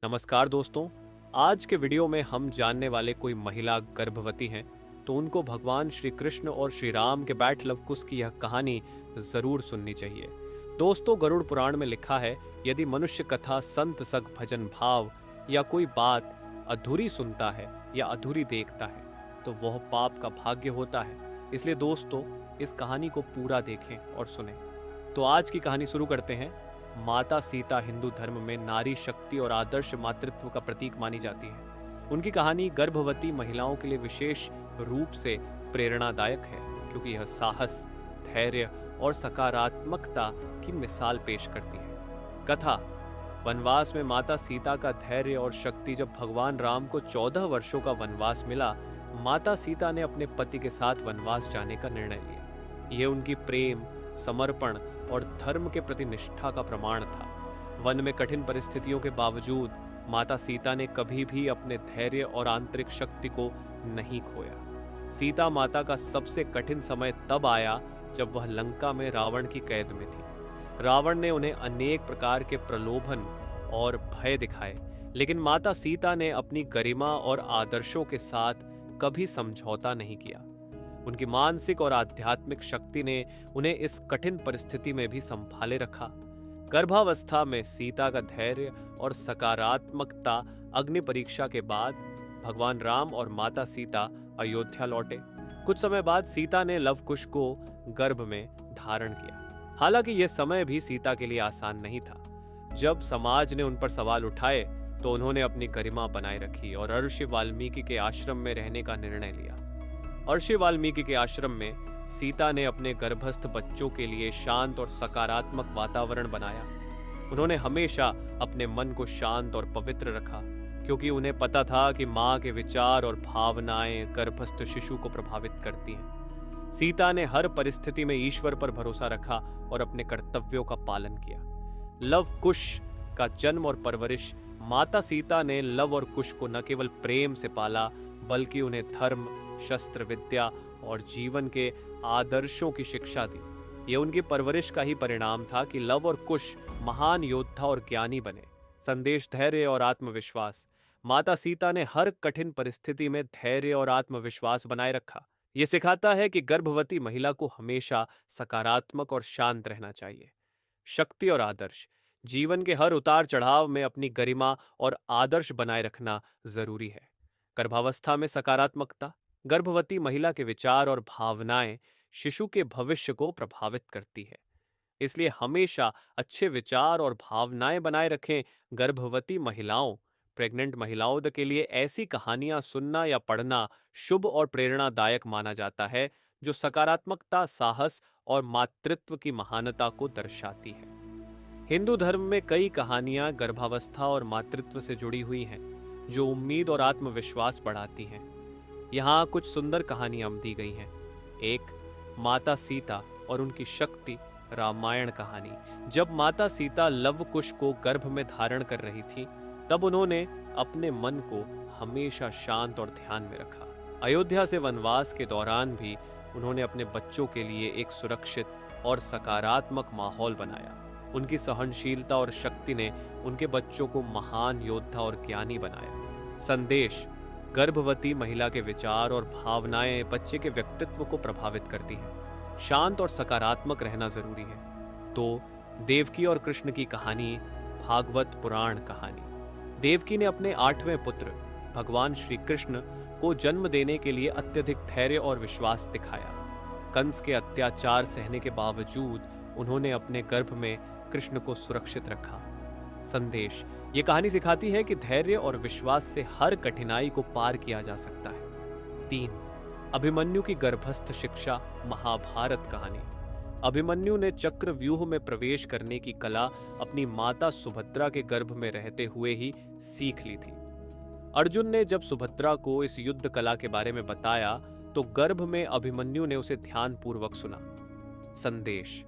नमस्कार दोस्तों। आज के वीडियो में हम जानने वाले कोई महिला गर्भवती हैं तो उनको भगवान श्री कृष्ण और श्री राम के बैट लव कुश की यह कहानी जरूर सुननी चाहिए। दोस्तों, गरुड़ पुराण में लिखा है, यदि मनुष्य कथा संत सग भजन भाव या कोई बात अधूरी सुनता है या अधूरी देखता है तो वह पाप का भाग्य होता है। इसलिए दोस्तों, इस कहानी को पूरा देखें और सुनें। तो आज की कहानी शुरू करते हैं। माता सीता हिंदू धर्म में नारी शक्ति और आदर्श मातृत्व का प्रतीक मानी जाती है। उनकी कहानी गर्भवती महिलाओं के लिए विशेष रूप से प्रेरणादायक है क्योंकि यह साहस, धैर्य और सकारात्मकता की मिसाल पेश करती है। कथा: वनवास में माता सीता का धैर्य और शक्ति। जब भगवान राम को 14 वर्षों का वनवास मिला, माता सीता ने अपने पति के साथ वनवास जाने का निर्णय लिया। यह उनकी प्रेम, समर्पण और धर्म के प्रति निष्ठा का प्रमाण था। वन में कठिन परिस्थितियों के बावजूद माता सीता ने कभी भी अपने धैर्य और आंतरिक शक्ति को नहीं खोया। सीता माता का सबसे कठिन समय तब आया जब वह लंका में रावण की कैद में थी। रावण ने उन्हें अनेक प्रकार के प्रलोभन और भय दिखाए, लेकिन माता सीता ने अपनी गरिमा और आदर्शों के साथ कभी समझौता नहीं किया। उनकी मानसिक और आध्यात्मिक शक्ति ने उन्हें इस कठिन परिस्थिति में भी संभाले रखा। गर्भावस्था में सीता का धैर्य और सकारात्मकता अग्नि परीक्षा के बाद भगवान राम और माता सीता अयोध्या लौटे। कुछ समय बाद सीता ने लव कुश को गर्भ में धारण किया। हालांकि यह समय भी सीता के लिए आसान नहीं था। जब समाज ने उन पर सवाल उठाए तो उन्होंने अपनी गरिमा बनाए रखी और ऋषि वाल्मीकि के आश्रम में रहने का निर्णय लिया। ऋषि वाल्मीकि के आश्रम में सीता ने अपने गर्भस्थ बच्चों के लिए शांत और सकारात्मक वातावरण बनाया। उन्होंने हमेशा अपने मन को शांत और पवित्र रखा क्योंकि उन्हें पता था कि माँ के विचार और भावनाएं गर्भस्थ शिशु को प्रभावित करती हैं। सीता ने हर परिस्थिति में ईश्वर पर भरोसा रखा और अपने कर्तव्यों का पालन किया। लव कुश का जन्म और परवरिश: माता सीता ने लव और कुश को न केवल प्रेम से पाला बल्कि उन्हें धर्म, शस्त्र विद्या और जीवन के आदर्शों की शिक्षा दी। यह उनकी परवरिश का ही परिणाम था कि लव और कुश महान योद्धा और ज्ञानी बने। संदेश: धैर्य और आत्मविश्वास: माता सीता ने हर कठिन परिस्थिति में धैर्य और आत्मविश्वास बनाए रखा। यह सिखाता है कि गर्भवती महिला को हमेशा सकारात्मक और शांत रहना चाहिए। शक्ति और आदर्श: जीवन के हर उतार चढ़ाव में अपनी गरिमा और आदर्श बनाए रखना जरूरी है। गर्भावस्था में सकारात्मकता: गर्भवती महिला के विचार और भावनाएं शिशु के भविष्य को प्रभावित करती है, इसलिए हमेशा अच्छे विचार और भावनाएं बनाए रखें। गर्भवती महिलाओं, प्रेग्नेंट महिलाओं के लिए ऐसी कहानियां सुनना या पढ़ना शुभ और प्रेरणादायक माना जाता है, जो सकारात्मकता, साहस और मातृत्व की महानता को दर्शाती है। हिंदू धर्म में कई कहानियां गर्भावस्था और मातृत्व से जुड़ी हुई हैं, जो उम्मीद और आत्मविश्वास बढ़ाती हैं। यहाँ कुछ सुंदर कहानियां दी गई हैं। 1. माता सीता और उनकी शक्ति, रामायण कहानी। जब माता सीता लव कुश को गर्भ में धारण कर रही थी, तब उन्होंने अपने मन को हमेशा शांत और ध्यान में रखा। अयोध्या से वनवास के दौरान भी उन्होंने अपने बच्चों के लिए एक सुरक्षित और सकारात्मक माहौल बनाया। उनकी सहनशीलता और शक्ति ने उनके बच्चों को महान योद्धा और ज्ञानी बनाया। संदेश: गर्भवती महिला के विचार और भावनाएं बच्चे के व्यक्तित्व को प्रभावित करती हैं। शांत और सकारात्मक रहना जरूरी है। 2. देवकी और कृष्ण की कहानी, भागवत पुराण कहानी। देवकी ने अपने 8वें पुत्र भगवान श्री कृष्ण को जन्म देने के लिए अत्यधिक धैर्य और विश्वास दिखाया। कंस के अत्याचार सहने के बावजूद उन्होंने अपने गर्भ में कृष्ण को सुरक्षित रखा। संदेश: ये कहानी सिखाती है कि धैर्य और विश्वास से हर कठिनाई को पार किया जा सकता है। 3. अभिमन्यु की गर्भस्थ शिक्षा, महाभारत कहानी। अभिमन्यु ने चक्रव्यूह में प्रवेश करने की कला अपनी माता सुभद्रा के गर्भ में रहते हुए ही सीख ली थी। अर्जुन ने जब सुभद्रा को इस युद्ध कला के बारे में बताया तो गर्भ में अभिमन्यु ने उसे ध्यानपूर्वक सुना। संदेश: